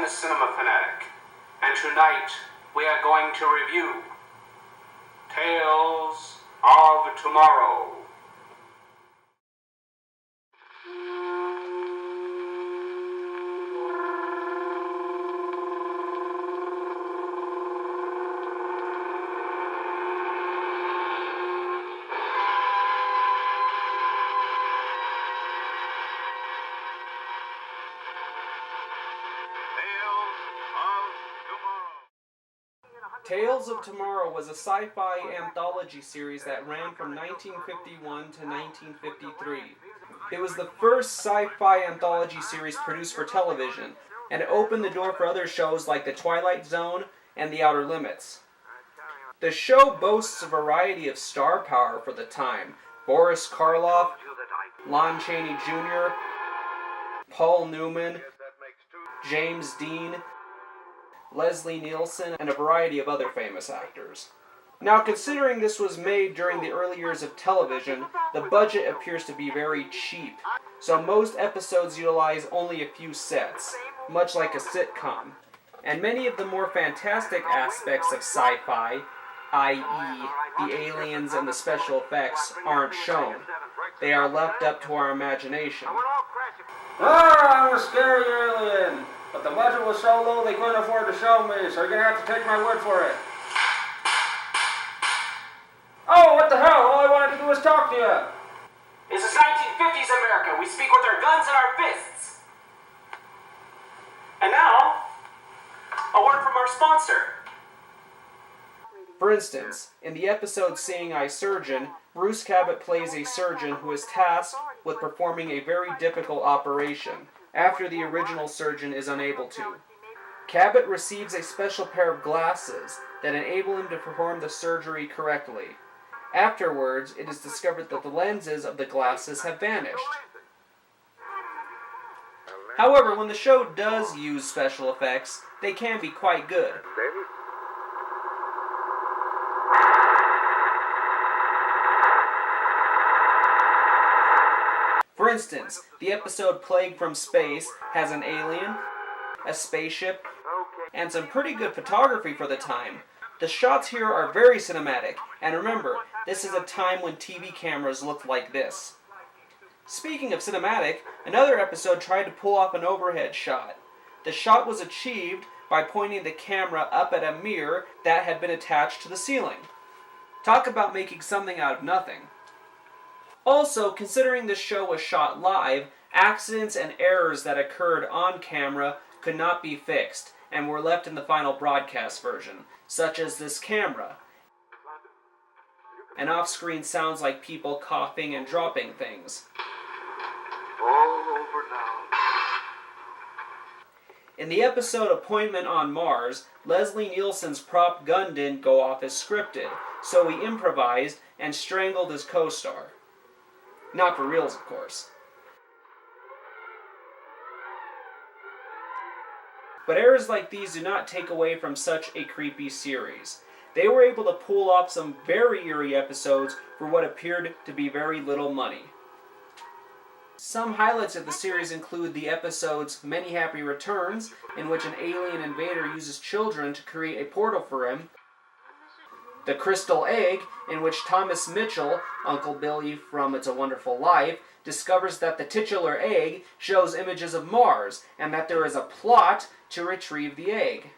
the Cinema Fanatic, and tonight we are going to review Tales of Tomorrow. Tales of Tomorrow was a sci-fi anthology series that ran from 1951 to 1953. It was the first sci-fi anthology series produced for television, and it opened the door for other shows like The Twilight Zone and The Outer Limits. The show boasts a variety of star power for the time: Boris Karloff, Lon Chaney Jr., Paul Newman, James Dean, Leslie Nielsen, and a variety of other famous actors. Now, considering this was made during the early years of television, the budget appears to be very cheap, so most episodes utilize only a few sets, much like a sitcom. And many of the more fantastic aspects of sci-fi, i.e. the aliens and the special effects, aren't shown. They are left up to our imagination. I'm a scary alien! But the budget was so low they couldn't afford to show me, so you're gonna have to take my word for it. Oh, what the hell? All I wanted to do was talk to you. This is 1950s America. We speak with our guns and our fists. And now, a word from our sponsor. For instance, in the episode Seeing Eye Surgeon, Bruce Cabot plays a surgeon who is tasked with performing a very difficult operation after the original surgeon is unable to. Cabot receives a special pair of glasses that enable him to perform the surgery correctly. Afterwards, it is discovered that the lenses of the glasses have vanished. However, when the show does use special effects, they can be quite good. For instance, the episode Plague from Space has an alien, a spaceship, and some pretty good photography for the time. The shots here are very cinematic, and remember, this is a time when TV cameras looked like this. Speaking of cinematic, another episode tried to pull off an overhead shot. The shot was achieved by pointing the camera up at a mirror that had been attached to the ceiling. Talk about making something out of nothing. Also, considering this show was shot live, accidents and errors that occurred on camera could not be fixed and were left in the final broadcast version, such as this camera. And off-screen sounds like people coughing and dropping things. All over now. In the episode Appointment on Mars, Leslie Nielsen's prop gun didn't go off as scripted, so he improvised and strangled his co-star. Not for reals, of course. But errors like these do not take away from such a creepy series. They were able to pull off some very eerie episodes for what appeared to be very little money. Some highlights of the series include the episodes Many Happy Returns, in which an alien invader uses children to create a portal for him, The Crystal Egg, in which Thomas Mitchell, Uncle Billy from It's a Wonderful Life, discovers that the titular egg shows images of Mars, and that there is a plot to retrieve the egg.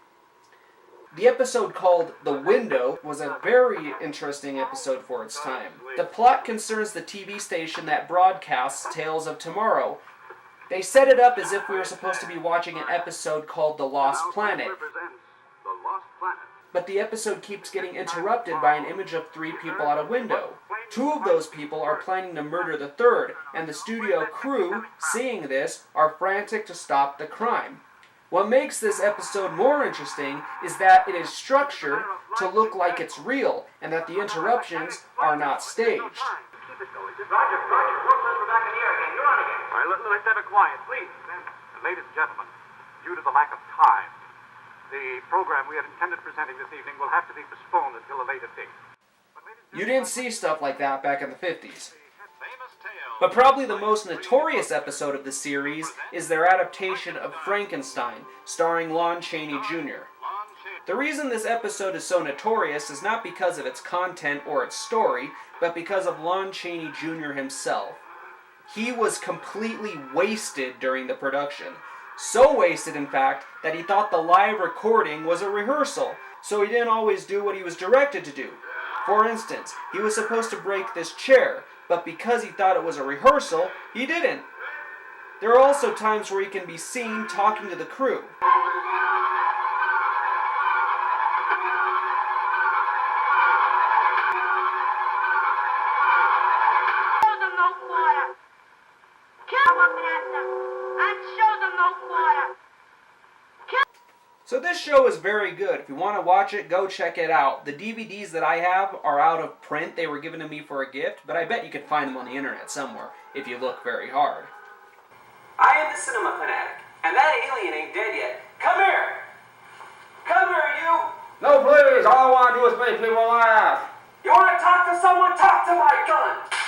The episode called The Window was a very interesting episode for its time. The plot concerns the TV station that broadcasts Tales of Tomorrow. They set it up as if we were supposed to be watching an episode called The Lost Planet. But the episode keeps getting interrupted by an image of 3 people out a window. 2 of those people are planning to murder the third, and the studio crew, seeing this, are frantic to stop the crime. What makes this episode more interesting is that it is structured to look like it's real, and that the interruptions are not staged. Roger, Brooklyn, we're back in the air again. You're on again. All right, let's have it quiet, please. Ladies and gentlemen, due to the lack of time, the program we had intended presenting this evening will have to be postponed until a later date. You didn't see stuff like that back in the 50s. Famous But probably the most notorious episode of the series is their adaptation of Frankenstein, starring Lon Chaney Jr. The reason this episode is so notorious is not because of its content or its story, but because of Lon Chaney Jr. himself. He was completely wasted during the production. So wasted, in fact, that he thought the live recording was a rehearsal, so he didn't always do what he was directed to do. For instance, he was supposed to break this chair, but because he thought it was a rehearsal, he didn't. There are also times where he can be seen talking to the crew. So this show is very good. If you want to watch it, go check it out. The DVDs that I have are out of print. They were given to me for a gift, but I bet you can find them on the internet somewhere, if you look very hard. I am the cinema fanatic, and that alien ain't dead yet. Come here! Come here, you! No, please. All I want to do is make people laugh. You want to talk to someone? Talk to my gun!